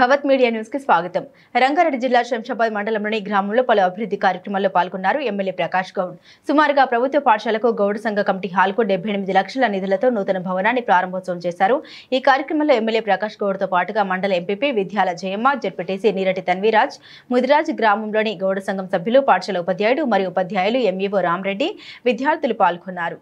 భవత్ media news కి స్వాగతం. రంగారెడ్డి జిల్లా శంషాబాద్ మండలంలోని గ్రామంలో పలు అభివృద్ధి కార్యక్రమాల్లో పాల్గొన్నారు ఎమ్మెల్యే ప్రకాష్ గౌడ్. సుమారుగా ప్రభుత్వ పాఠశాలకు గౌడ్ సంఘ కమిటీ హాల్కు 78 లక్షల నిధులతో నూతన భవనాన్ని ప్రారంభోత్సవం చేశారు. ఈ కార్యక్రమంలో ఎమ్మెల్యే ప్రకాష్ గౌడ్తో పాటుగా మండల ఎంపీపీ విద్యాల జయమ్మ, జెడ్పీటీసీ నీరటి తన్వీరాజ్, ముదిరాజ్ గ్రామంలోని గౌడ్ సంఘం సభ్యులు, పాఠశాల ఉపాధ్యాయుడు మరియు ఉపాధ్యాయులు, ఎంఈఓ రామరెడ్డి, విద్యార్థులు పాల్గొన్నారు.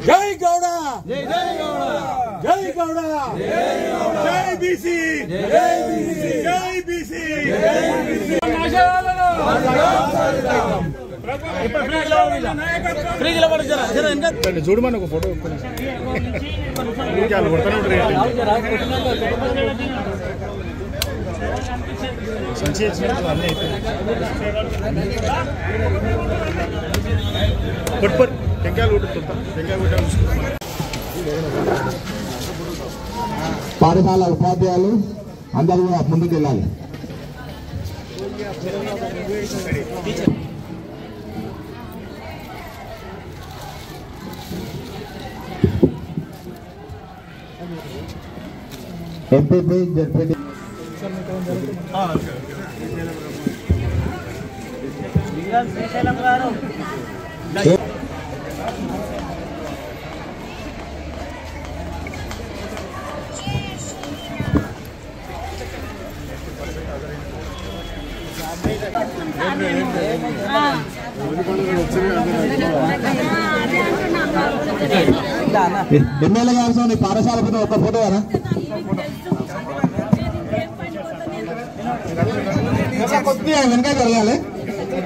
జై గౌడ, జై గౌడ, జై బీసీ, జై బీసీ. చూడమని ఒక ఫోటో పాఠశాల ఉపాధ్యాయులు అందరూ ముందుకు వెళ్ళాలి. ఎంపీపీ, జెడ్పీటీ ఎమ్మెల్యే గారు పాఠశాల ఒక ఫోటో కదా కొద్దిగా వెనక జరగాలి.